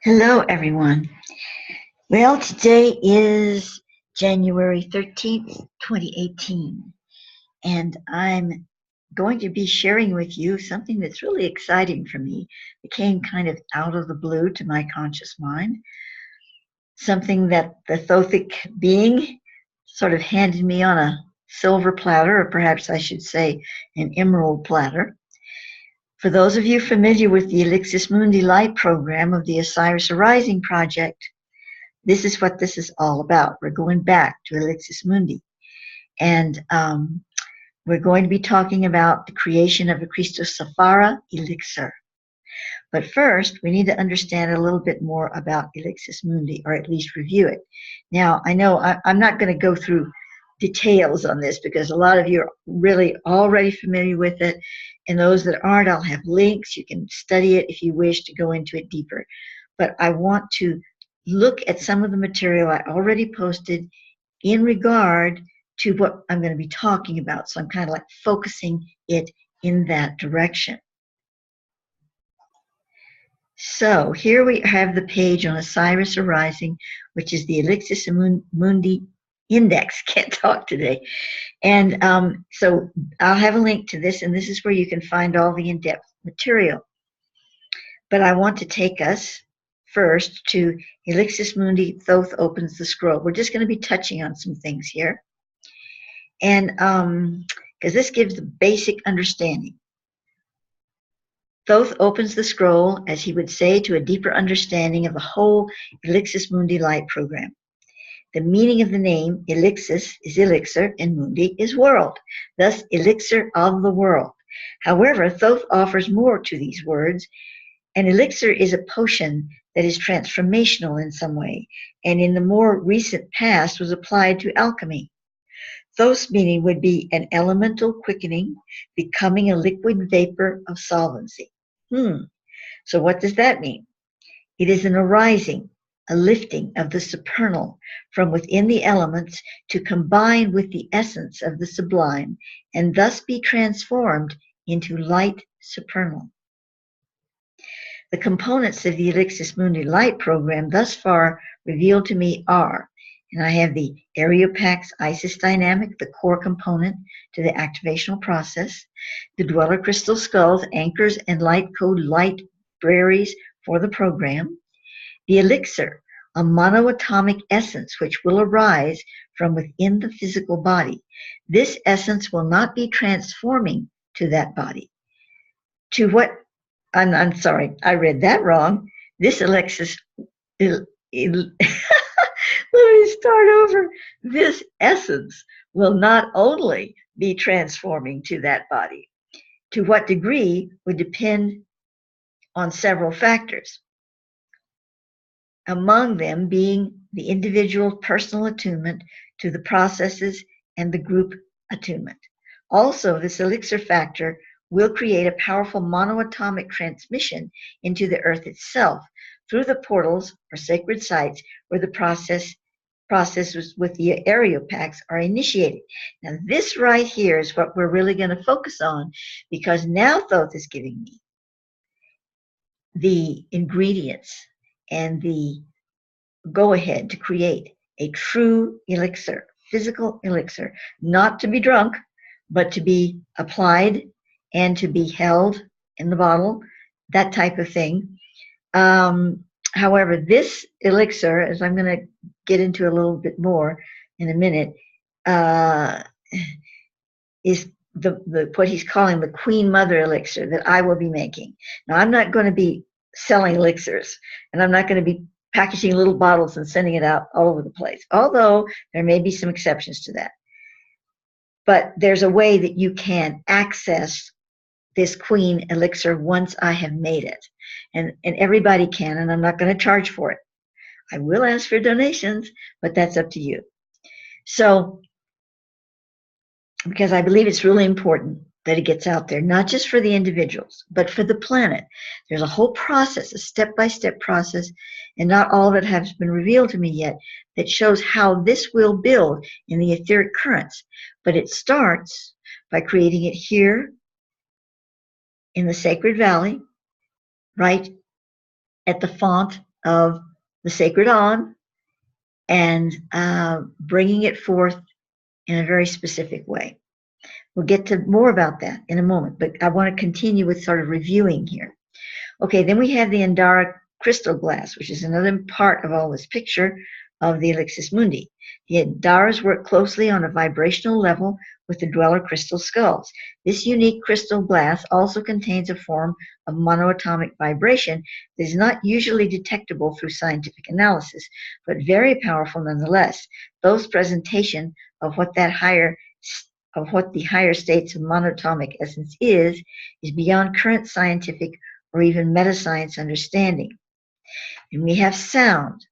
Hello, everyone. Well, today is January 13th, 2018, and I'm going to be sharing with you something that's really exciting for me. It came kind of out of the blue to my conscious mind, something that the Thothic being sort of handed me on a silver platter, or perhaps I should say an emerald platter. For those of you familiar with the Elixis Mundi Light program of the Osiris Arising Project, this is what this is all about. We're going back to Elixis Mundi. And we're going to be talking about the creation of a CHRISTOSAPHORA elixir. But first, we need to understand a little bit more about Elixis Mundi, or at least review it. Now, I know I'm not going to go through details on this because a lot of you are really already familiar with it. And those that aren't, I'll have links. You can study it if you wish to go into it deeper. But I want to look at some of the material I already posted in regard to what I'm going to be talking about. So I'm kind of like focusing it in that direction. So here we have the page on Osiris Arising, which is the Elixis Mundi Index. Can't talk today. And so I'll have a link to this, and this is where you can find all the in-depth material. But I want to take us first to Elixis Mundi, Thoth opens the scroll. We're just going to be touching on some things here. And because this gives the basic understanding. Thoth opens the scroll, as he would say, to a deeper understanding of the whole Elixis Mundi Light program. The meaning of the name Elixis is elixir and Mundi is world, thus elixir of the world. However, Thoth offers more to these words. An elixir is a potion that is transformational in some way, and in the more recent past was applied to alchemy. Thoth's meaning would be an elemental quickening, becoming a liquid vapor of solvency. So what does that mean? It is an arising, a lifting of the supernal from within the elements to combine with the essence of the sublime, and thus be transformed into light supernal. The components of the Elixis Mundi Light program thus far revealed to me are, and I have the Areopax Isis dynamic, the core component to the activational process, the Dweller Crystal Skulls, anchors and light code libraries for the program, the elixir, a monoatomic essence which will arise from within the physical body. This essence will not be transforming to that body. To what I'm sorry, I read that wrong. This Elixis, let me start over. This essence will not only be transforming to that body. To what degree would depend on several factors, among them being the individual personal attunement to the processes and the group attunement. Also, this elixir factor will create a powerful monoatomic transmission into the earth itself through the portals or sacred sites where the processes with the Areopax are initiated. Now this right here is what we're really going to focus on, because now Thoth is giving me the ingredients and the go-ahead to create a true elixir, physical elixir, not to be drunk, but to be applied and to be held in the bottle, that type of thing. However, this elixir, as I'm going to get into a little bit more in a minute, is what he's calling the Queen Mother elixir that I will be making. Now, I'm not going to be selling elixirs, and I'm not going to be packaging little bottles and sending it out all over the place, although there may be some exceptions to that. But there's a way that you can access this Queen elixir once I have made it. And everybody can, and I'm not going to charge for it. I will ask for donations, but that's up to you. So, because I believe it's really important that it gets out there, not just for the individuals, but for the planet. There's a whole process, a step-by-step process, and not all of it has been revealed to me yet, that shows how this will build in the etheric currents. But it starts by creating it here in the Sacred Valley, right at the font of the sacred on and bringing it forth in a very specific way. We'll get to more about that in a moment, but I want to continue with sort of reviewing here. Okay, then we have the Andara crystal glass, which is another part of all this picture of the Elixis Mundi. The Andaras work closely on a vibrational level with the dweller crystal skulls. This unique crystal glass also contains a form of monoatomic vibration that is not usually detectable through scientific analysis, but very powerful nonetheless. Those presentation of what the higher states of monatomic essence is beyond current scientific or even metascience understanding. And we have sound,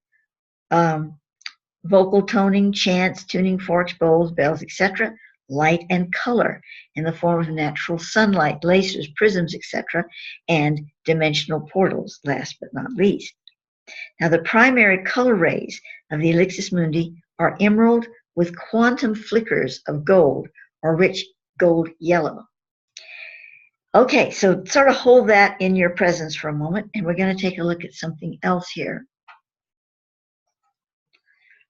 vocal toning, chants, tuning forks, bowls, bells, etc., light and color in the form of natural sunlight, lasers, prisms, etc., and dimensional portals, last but not least. Now, the primary color rays of the Elixis Mundi are emerald with quantum flickers of gold or rich gold yellow. Okay, so sort of hold that in your presence for a moment, and we're going to take a look at something else here.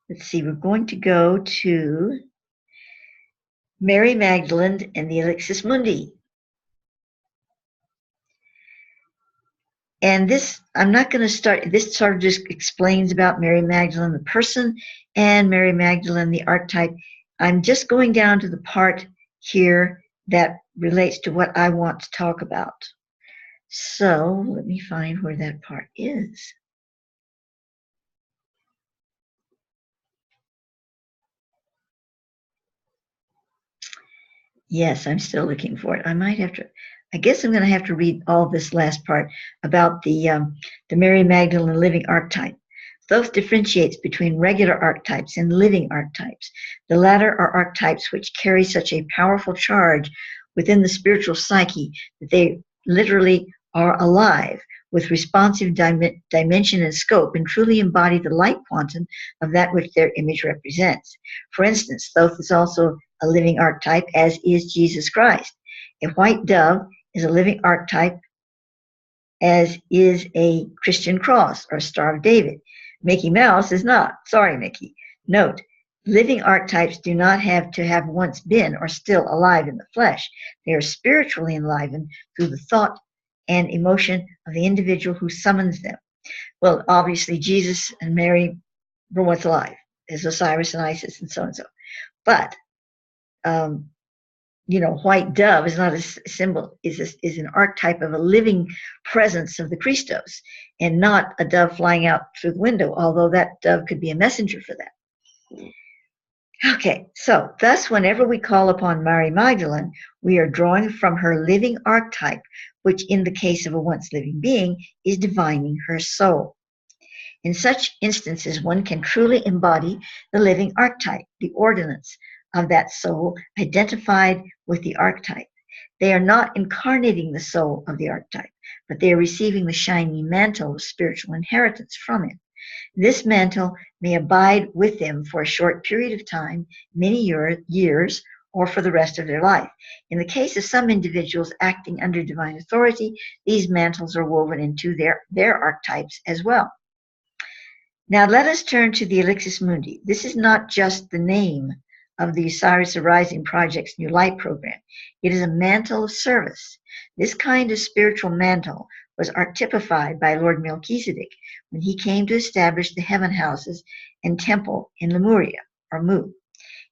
Let's see, we're going to go to Mary Magdalene and the Elixis Mundi. And this, I'm not going to start, this sort of just explains about Mary Magdalene, the person, and Mary Magdalene, the archetype. I'm just going down to the part here that relates to what I want to talk about. So let me find where that part is. Yes, I'm still looking for it. I might have to, I guess I'm going to have to read all this last part about the Mary Magdalene living archetype. Thoth differentiates between regular archetypes and living archetypes. The latter are archetypes which carry such a powerful charge within the spiritual psyche that they literally are alive with responsive dimension and scope and truly embody the light quantum of that which their image represents. For instance, Thoth is also a living archetype, as is Jesus Christ. A white dove is a living archetype, as is a Christian cross or Star of David. Mickey Mouse is not. Sorry, Mickey. Note, living archetypes do not have to have once been or still alive in the flesh. They are spiritually enlivened through the thought and emotion of the individual who summons them. Well, obviously, Jesus and Mary were once alive, as Osiris and Isis and so and so. But you know, white dove is not a symbol, is an archetype of a living presence of the Christos, and not a dove flying out through the window, although that dove could be a messenger for that. Okay, so thus whenever we call upon Mary Magdalene, we are drawing from her living archetype, which in the case of a once living being is divining her soul. In such instances, one can truly embody the living archetype, the ordinance of that soul identified with the archetype. They are not incarnating the soul of the archetype, but they are receiving the shiny mantle of spiritual inheritance from it. This mantle may abide with them for a short period of time, many years, or for the rest of their life. In the case of some individuals acting under divine authority, these mantles are woven into their archetypes as well. Now let us turn to the Elixis Mundi. This is not just the name of the Osiris Arising Project's New Light program. It is a mantle of service. This kind of spiritual mantle was archetypified by Lord Melchizedek when he came to establish the heaven houses and temple in Lemuria, or Mu.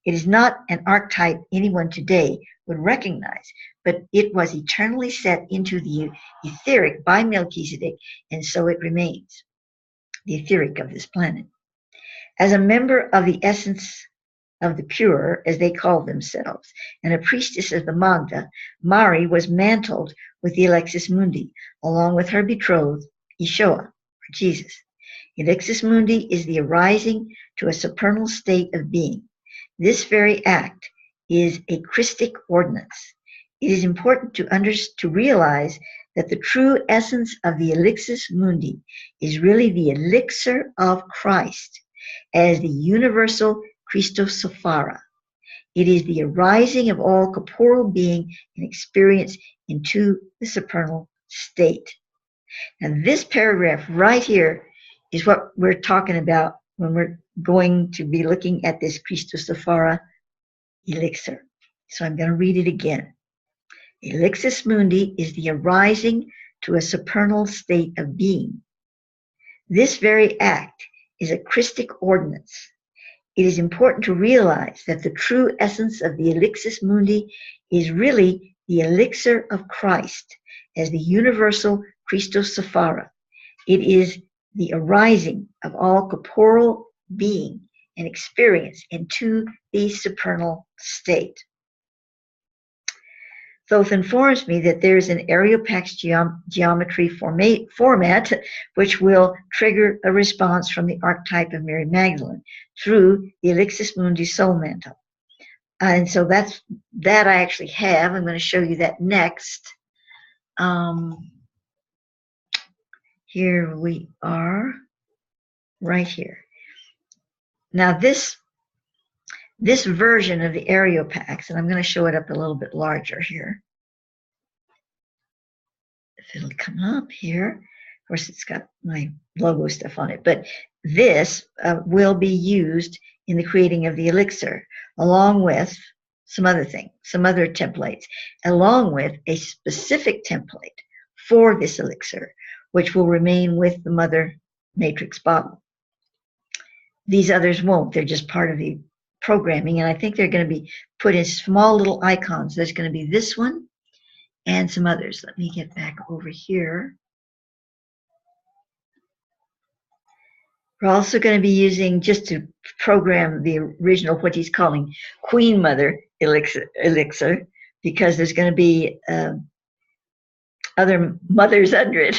It is not an archetype anyone today would recognize, but it was eternally set into the etheric by Melchizedek, and so it remains, the etheric of this planet. As a member of the essence of the pure, as they called themselves, and a priestess of the Magda, Mari was mantled with the Elixis Mundi, along with her betrothed, Yeshua, or Jesus. Elixis Mundi is the arising to a supernal state of being. This very act is a Christic ordinance. It is important to realize that the true essence of the Elixis Mundi is really the elixir of Christ as the universal CHRISTOSAPHORA. It is the arising of all corporeal being and experience into the supernal state. And this paragraph right here is what we're talking about when we're going to be looking at this CHRISTOSAPHORA elixir. So I'm going to read it again. Elixis mundi is the arising to a supernal state of being. This very act is a Christic ordinance. It is important to realize that the true essence of the elixis mundi is really the elixir of Christ as the universal CHRISTOSAPHORA. It is the arising of all corporeal being and experience into the supernal state. Thoth informs me that there is an Areopax geometry format which will trigger a response from the archetype of Mary Magdalene through the Elixis Mundi soul mantle. And so that I actually have. I'm going to show you that next. Here we are, right here. Now this version of the Areopax, and I'm going to show it up a little bit larger here. If it'll come up here. Of course, it's got my logo stuff on it, but this will be used in the creating of the elixir, along with some other things, some other templates, along with a specific template for this elixir, which will remain with the mother matrix bottle. These others won't. They're just part of the programming, and I think they're going to be put in small little icons. There's going to be this one and some others. Let me get back over here. We're also going to be using, just to program the original, what he's calling Queen Mother elixir, because there's going to be other mothers under it.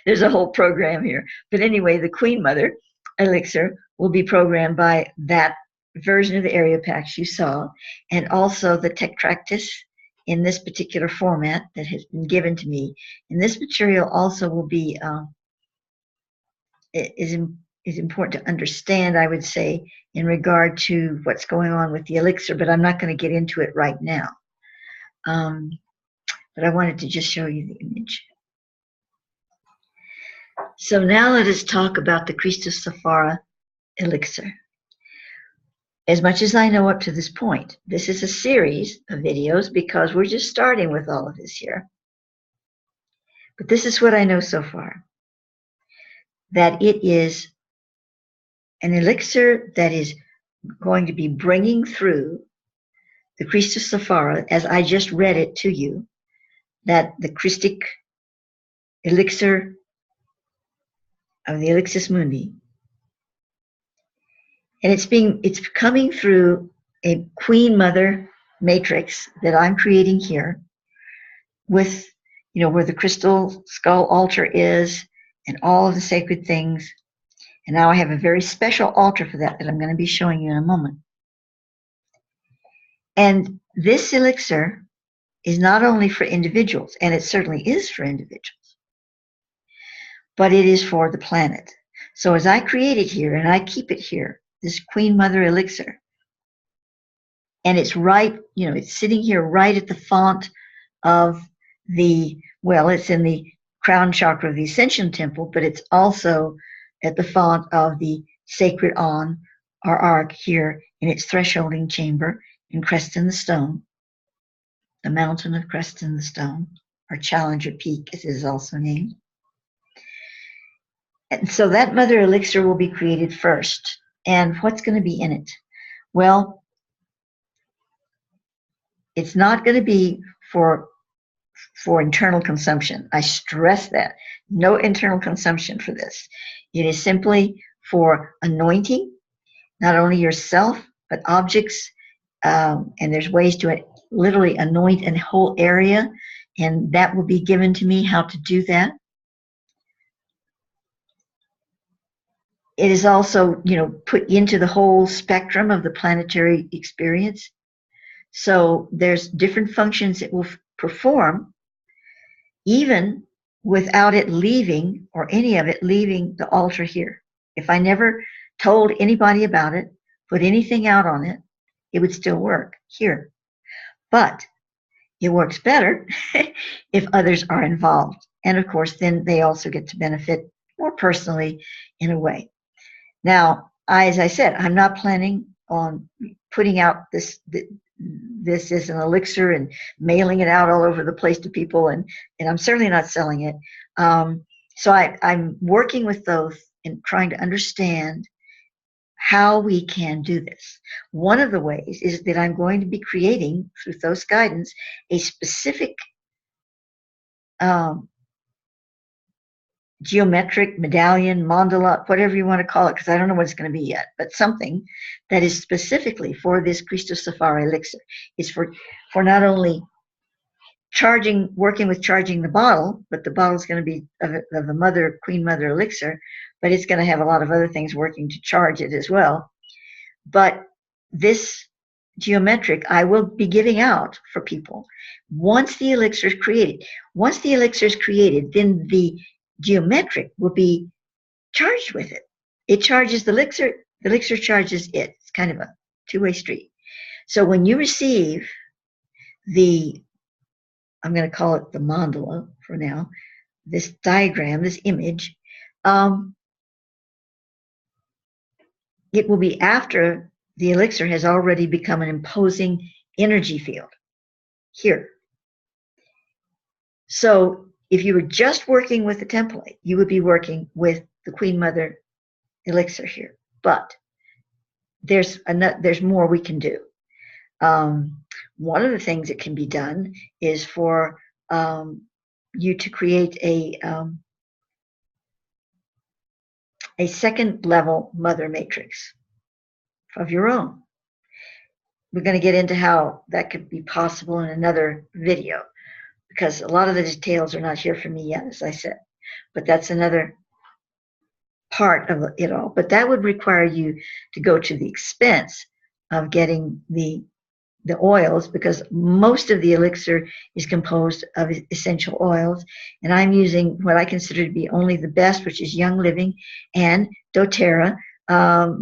There's a whole program here. But anyway, the Queen Mother elixir will be programmed by that version of the Areopax you saw, and also the Tetractys in this particular format that has been given to me. And this material also will be is important to understand, I would say, in regard to what's going on with the elixir, but I'm not going to get into it right now. But I wanted to just show you the image. So now let us talk about the CHRISTOSAPHORA elixir. As much as I know up to this point, this is a series of videos because we're just starting with all of this here. But this is what I know so far. That it is an elixir that is going to be bringing through the CHRISTOSAPHORA, as I just read it to you, that the Christic elixir of the Elixis Mundi. And it's coming through a Queen Mother matrix that I'm creating here with, where the crystal skull altar is and all of the sacred things. And now I have a very special altar for that I'm going to be showing you in a moment. And this elixir is not only for individuals, and it certainly is for individuals, but it is for the planet. So as I create it here, and I keep it here, this Queen Mother elixir, and it's right, it's sitting here right at the font of the, well, it's in the crown chakra of the Ascension Temple, but it's also at the font of the sacred on, or ark, here in its thresholding chamber in Crest in the Stone, the mountain of Crest in the Stone, or Challenger Peak, as it is also named. And so that Mother elixir will be created first. And what's going to be in it? Well, it's not going to be for internal consumption. I stress that. No internal consumption for this. It is simply for anointing, not only yourself, but objects. And there's ways to literally anoint a whole area, and that will be given to me how to do that. It is also, put into the whole spectrum of the planetary experience. So there's different functions it will perform, even without it leaving, or any of it leaving the altar here. If I never told anybody about it, put anything out on it, it would still work here. But it works better if others are involved. And of course, then they also get to benefit more personally in a way. Now, as I said, I'm not planning on putting out this as an elixir and mailing it out all over the place to people, and I'm certainly not selling it. So I'm working with those and trying to understand how we can do this. One of the ways is that I'm going to be creating, through those guidance, a specific geometric medallion, mandala, whatever you want to call it, because I don't know what it's going to be yet, but something that is specifically for this CHRISTOSAPHORA elixir. Is for not only working with charging the bottle, but the bottle is going to be of the Queen Mother elixir, but it's going to have a lot of other things working to charge it as well. But this geometric I will be giving out for people once the elixir is created. Once the elixir is created, then the geometric will be charged with it. It charges the elixir charges it. It's kind of a two-way street. So when you receive the, I'm going to call it the mandala for now, this diagram, this image, it will be after the elixir has already become an imposing energy field here. So if you were just working with the template, you would be working with the Queen Mother elixir here. But there's more we can do. One of the things that can be done is for you to create a second level mother matrix of your own. We're going to get into how that could be possible in another video, because a lot of the details are not here for me yet, as I said. But that's another part of it all. But that would require you to go to the expense of getting the oils, because most of the elixir is composed of essential oils, and I'm using what I consider to be only the best, which is Young Living and doTERRA,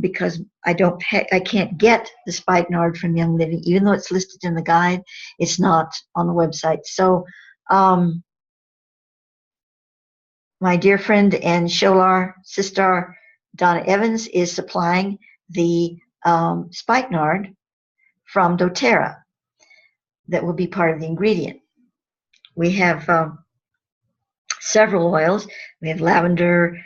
because I can't get the spikenard from Young Living, even though it's listed in the guide. It's not on the website. So my dear friend and Sholar sister Donna Evans is supplying the spikenard from doTERRA that will be part of the ingredient. We have several oils. We have lavender,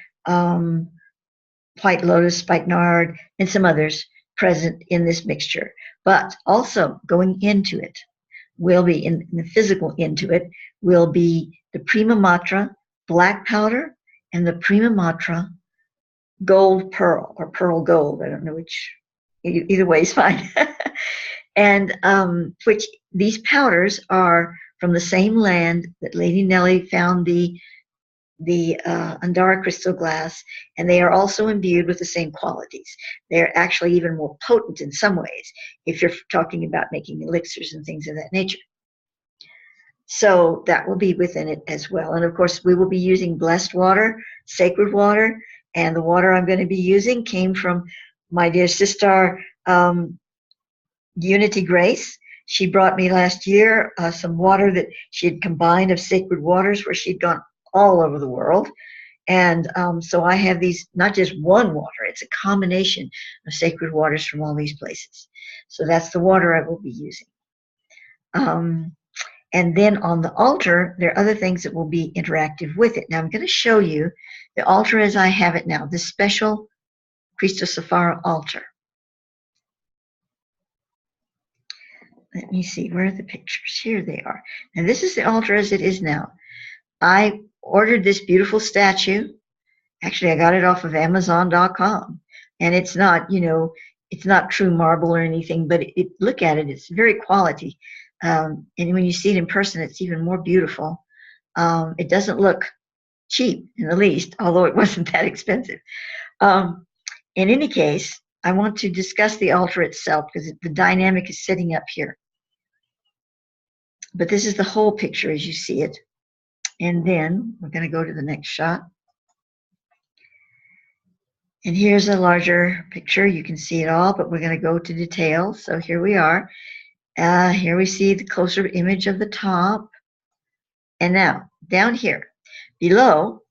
white lotus, spikenard, and some others present in this mixture. But also going into it will be, in the physical into it, will be the Prima Matra black powder and the Prima Matra gold pearl, or pearl gold. I don't know which, either way is fine. And which these powders are from the same land that Lady Nellie found the Andara crystal glass, and they are also imbued with the same qualities. They're actually even more potent in some ways if you're talking about making elixirs and things of that nature. So that will be within it as well. And of course, we will be using blessed water, sacred water, and the water I'm going to be using came from my dear sister, Unity Grace. She brought me last year some water that she had combined of sacred waters, where she'd gone all over the world. And so I have these, not just one water, it's a combination of sacred waters from all these places. So that's the water I will be using. And then on the altar, there are other things that will be interactive with it. Now I'm going to show you the altar as I have it now, this special CHRISTOSAPHORA altar. Let me see, where are the pictures? Here they are. Now this is the altar as it is now. I ordered this beautiful statue. Actually, I got it off of Amazon.com. And it's not, it's not true marble or anything, but look at it, it's very quality. And when you see it in person, it's even more beautiful. It doesn't look cheap in the least, although it wasn't that expensive. In any case, I want to discuss the altar itself, because the dynamic is sitting up here. But this is the whole picture as you see it. And then we're going to go to the next shot. And here's a larger picture. You can see it all, but we're going to go to details. So here we are. Here we see the closer image of the top. And now, down here, below,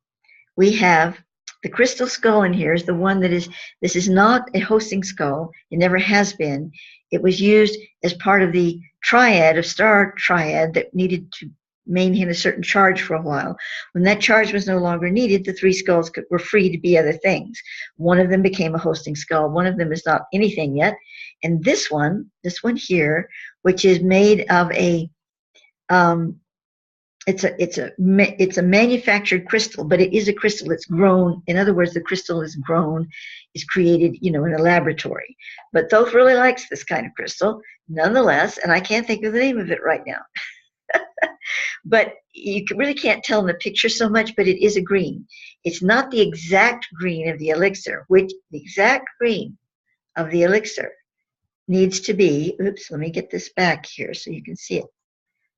we have The crystal skull in here is the one that is, this is not a hosting skull. It never has been. It was used as part of the triad, of star triad, that needed to maintain a certain charge for a while. When that charge was no longer needed, the 3 skulls were free to be other things. One of them became a hosting skull. One of them is not anything yet. And this one here, which is made of a, it's a manufactured crystal, but it is a crystal. It's grown. In other words, the crystal is grown, is created, in a laboratory. But Thoth really likes this kind of crystal, nonetheless, and I can't think of the name of it right now. But you really can't tell in the picture so much, but it is a green. It's not the exact green of the elixir, which the exact green of the elixir needs to be, oops, let me get this back here so you can see it.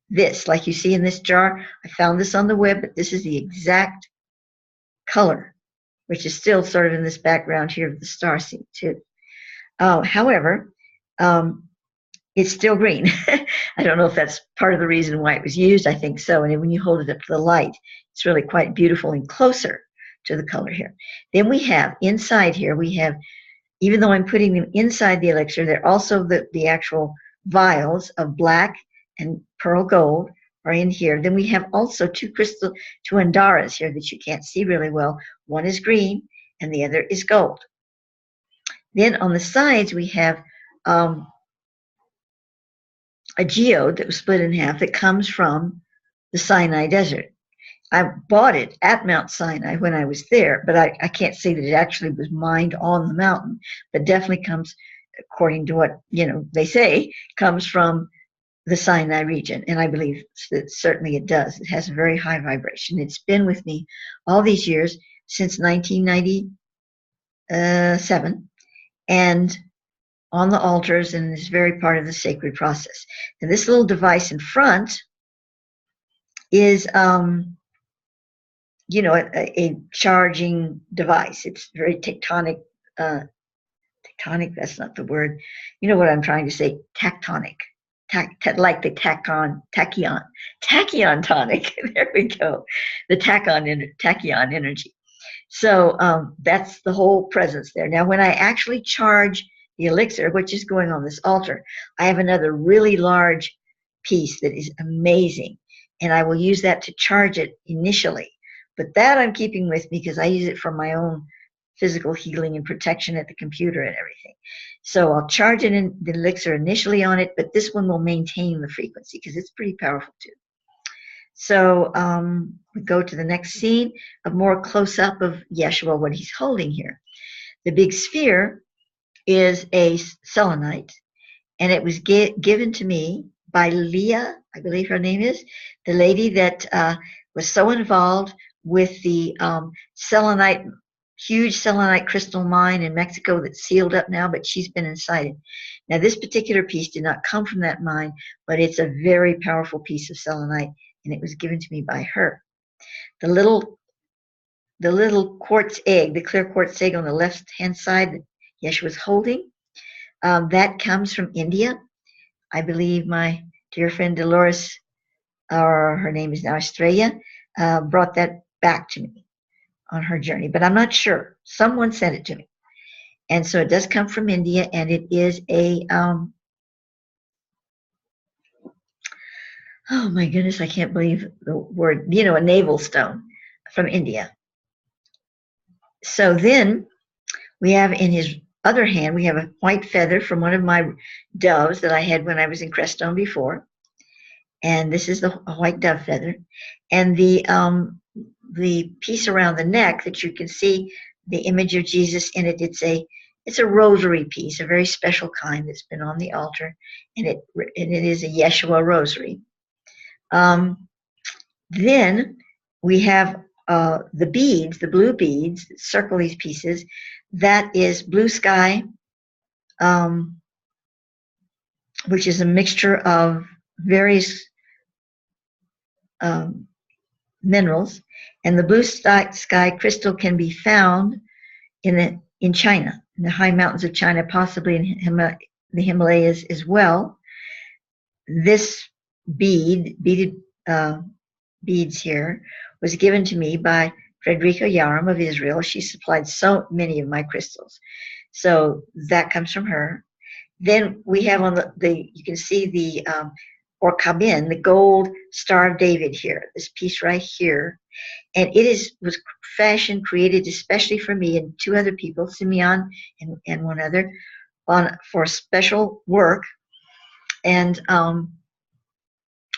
This, like you see in this jar, I found this on the web, but this is the exact color, which is still sort of in this background here of the star seed too. However, it's still green. I don't know if that's part of the reason why it was used. I think so. And when you hold it up to the light, it's really quite beautiful and closer to the color here. Then we have, inside here, we have, even though I'm putting them inside the elixir, they're also the actual vials of black and pearl gold are in here. Then we have also two andaras here that you can't see really well. One is green and the other is gold. Then on the sides we have a geode that was split in half that comes from the Sinai Desert. I bought it at Mount Sinai when I was there, but I can't say that it actually was mined on the mountain, but definitely comes, according to what they say, comes from the Sinai region, and I believe that certainly it does. It has a very high vibration. It's been with me all these years, since 1997, and on the altars, and is very part of the sacred process. And this little device in front is a charging device. It's very tectonic, that's not the word. You know what I'm trying to say, tectonic. Like the tachyon tonic. There we go. The tachyon energy. So that's the whole presence there. Now, when I actually charge the elixir, which is going on this altar, I have another really large piece that is amazing, and I will use that to charge it initially. But that I'm keeping with me because I use it for my own physical healing and protection at the computer and everything. So I'll charge it in the elixir initially on it, but this one will maintain the frequency because it's pretty powerful too. So we go to the next scene, a more close-up of Yeshua, what he's holding here. The big sphere is a selenite, and it was given to me by Leah, I believe her name is, the lady that was so involved with the huge selenite crystal mine in Mexico that's sealed up now, but she's been inside it. Now, this particular piece did not come from that mine, but it's a very powerful piece of selenite, and it was given to me by her. The little quartz egg, the clear quartz egg on the left-hand side that Yeshua's holding, that comes from India. I believe my dear friend Dolores, or her name is now Estrella, brought that back to me on her journey, but I'm not sure. Someone sent it to me. And so it does come from India, and it is a, oh my goodness, I can't believe the word, a navel stone from India. So then we have in his other hand, we have a white feather from one of my doves that I had when I was in Crestone before. And this is a white dove feather. And the piece around the neck that you can see the image of Jesus in it, it's a rosary piece, a very special kind that's been on the altar, and it is a Yeshua rosary. Then we have the beads, the blue beads that circle these pieces. That is blue sky, which is a mixture of various minerals, and the blue sky crystal can be found in China, in the high mountains of China, possibly in the Himalayas as well. This beaded beads here was given to me by Frederica Yaram of Israel. She supplied so many of my crystals. So that comes from her. Then we have on the you can see the or kabin, the gold Star of David here, this piece right here. And it was fashioned, created especially for me and two other people, Simeon and one other, for special work. And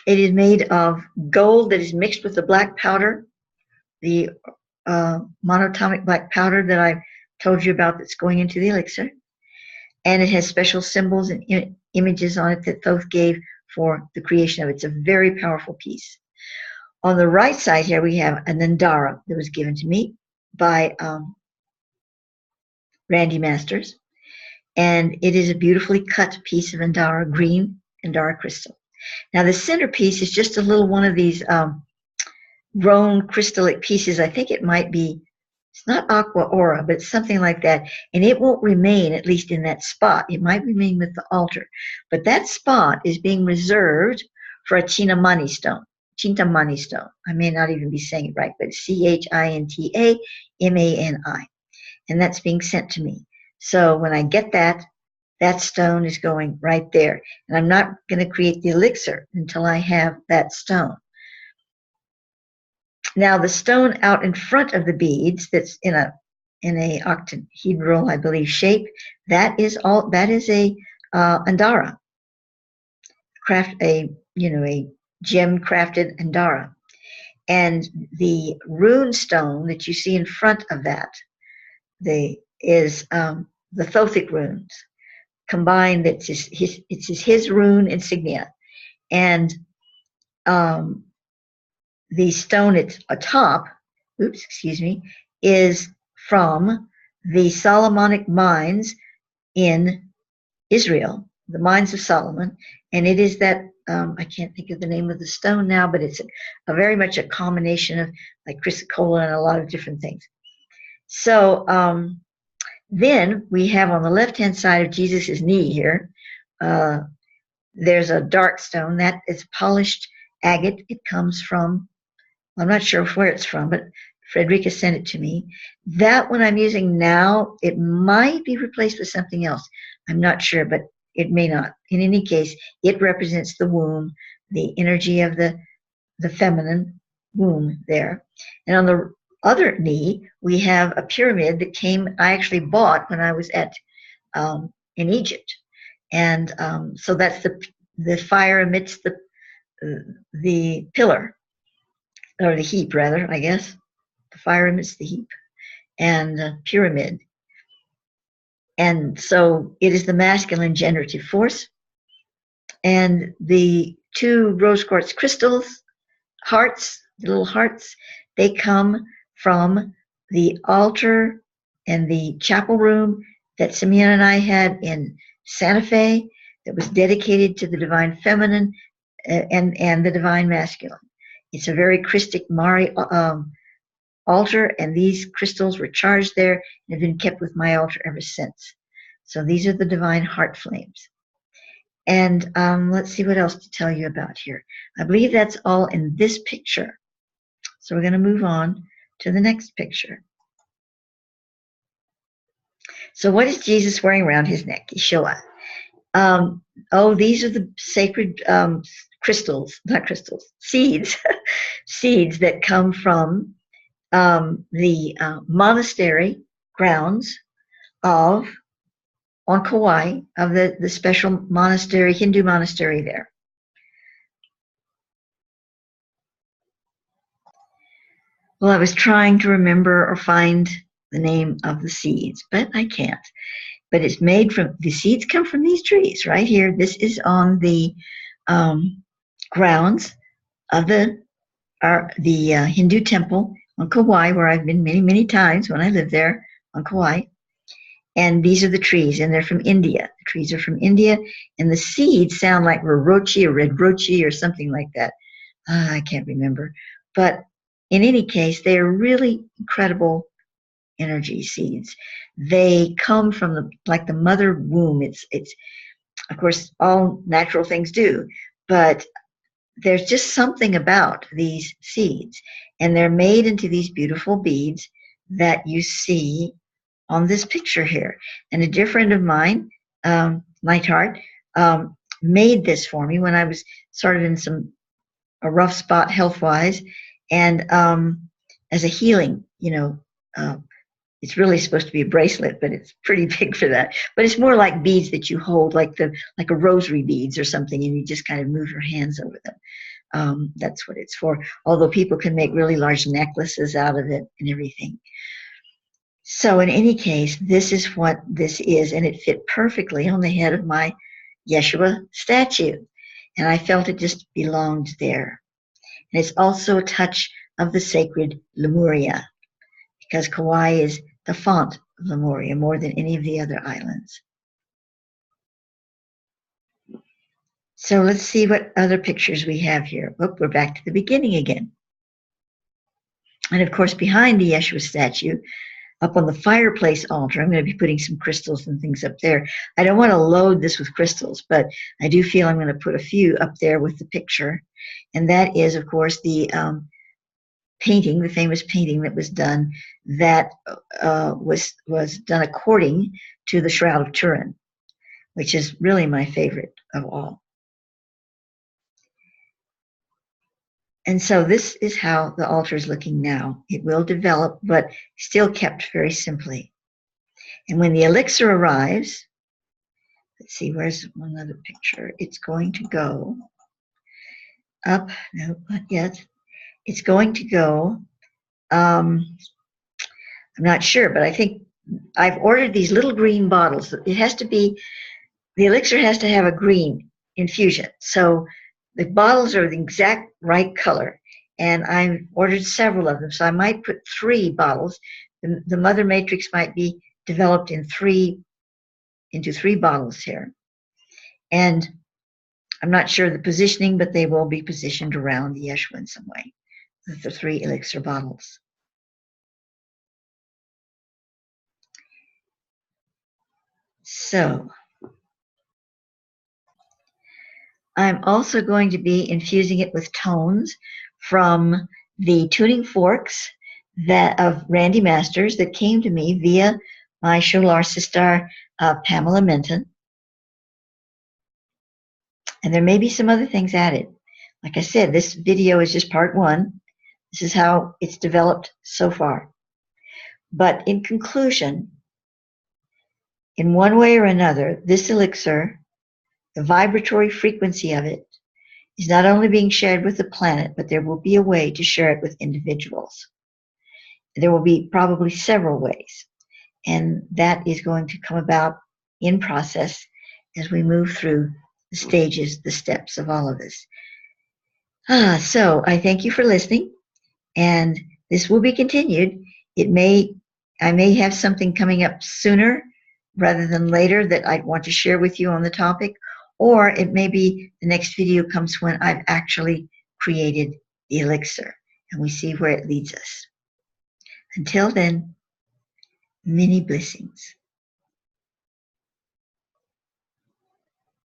it is made of gold that is mixed with the black powder, the monatomic black powder that I told you about that's going into the elixir. And it has special symbols and images on it that Thoth gave for the creation of it. It's a very powerful piece. On the right side here, we have a Nandara that was given to me by Randy Masters. And it is a beautifully cut piece of Nandara, green Nandara crystal. Now, the centerpiece is just a little one of these grown crystallic pieces. I think it might be, it's not aqua aura, but it's something like that. And it won't remain, at least in that spot. It might remain with the altar. But that spot is being reserved for a Chintamani stone. Chintamani stone. I may not even be saying it right, but it's CHINTAMANI. And that's being sent to me. So when I get that, that stone is going right there. And I'm not going to create the elixir until I have that stone. Now the stone out in front of the beads, that's in a octahedral, I believe, shape, that is a Andara, a gem crafted Andara. And the rune stone that you see in front of that, is the Thothic runes combined. It's his rune insignia, and the stone at atop, is from the Solomonic mines in Israel, the mines of Solomon, and it is that I can't think of the name of the stone now, but it's a very much a combination of like chrysocolla and a lot of different things. So then we have on the left-hand side of Jesus's knee here, there's a dark stone that is polished agate. It comes from, I'm not sure where it's from, but Frederica sent it to me. That one I'm using now, it might be replaced with something else. I'm not sure, but it may not. In any case, it represents the womb, the energy of the feminine womb there. And on the other knee, we have a pyramid that I actually bought when I was in Egypt. And so that's the fire amidst the pillar, or the heap rather, I guess. The fire amidst the heap and pyramid. And so it is the masculine generative force. And the two rose quartz crystals, hearts, the little hearts, they come from the altar and the chapel room that Simeon and I had in Santa Fe that was dedicated to the divine feminine and the divine masculine. It's a very Christic Mari altar, and these crystals were charged there and have been kept with my altar ever since. So these are the divine heart flames. And let's see what else to tell you about here. I believe that's all in this picture. So we're going to move on to the next picture. So what is Jesus wearing around his neck? Yeshua. These are the sacred crystals, not crystals, seeds, seeds that come from the monastery grounds on Kauai, of the special monastery, Hindu monastery there. Well, I was trying to remember or find the name of the seeds, but I can't. But it's made from, the seeds come from these trees right here. This is on the grounds of the Hindu temple on Kauai, where I've been many, many times when I lived there on Kauai. And these are the trees, and they're from India. The trees are from India, and the seeds sound like Rorochi or Red Rochi or something like that. I can't remember. But in any case, they are really incredible energy seeds. They come from the mother womb. It's of course all natural things do, but there's just something about these seeds, and they're made into these beautiful beads that you see on this picture here. And a dear friend of mine, Nightheart, made this for me when I was started in a rough spot health-wise, and as a healing, it's really supposed to be a bracelet, but it's pretty big for that. But it's more like beads that you hold, like a rosary beads or something, and you just kind of move your hands over them. That's what it's for. Although people can make really large necklaces out of it and everything. So in any case, this is what this is, and it fit perfectly on the head of my Yeshua statue, and I felt it just belonged there. And it's also a touch of the sacred Lemuria, because Kauai is the font of Lemuria more than any of the other islands. So let's see what other pictures we have here. Look, we're back to the beginning again. And of course, behind the Yeshua statue, up on the fireplace altar, I'm going to be putting some crystals and things up there. I don't want to load this with crystals, but I do feel I'm going to put a few up there with the picture. And that is, of course, the painting, the famous painting that was done, that was done according to the Shroud of Turin, which is really my favorite of all. And so this is how the altar is looking now. It will develop, but still kept very simply. And when the elixir arrives, let's see, where's one other picture? It's going to go up, no, not yet. It's going to go, I'm not sure, but I think I've ordered these little green bottles. It has to be, the elixir has to have a green infusion. So the bottles are the exact right color, and I've ordered several of them. So I might put 3 bottles. The mother matrix might be developed into 3 bottles here. And I'm not sure the positioning, but they will be positioned around the Yeshua in some way, with the 3 elixir bottles. So I'm also going to be infusing it with tones from the tuning forks of Randy Masters that came to me via my Sholar sister, Pamela Minton. And there may be some other things added. Like I said, this video is just part 1. This is how it's developed so far. But in conclusion, in one way or another, this elixir, the vibratory frequency of it, is not only being shared with the planet, but there will be a way to share it with individuals. There will be probably several ways, and that is going to come about in process as we move through the stages, the steps of all of this. So I thank you for listening, and this will be continued. I may have something coming up sooner rather than later that I want to share with you on the topic, or it may be the next video comes when I've actually created the elixir and we see where it leads us. Until then, many blessings.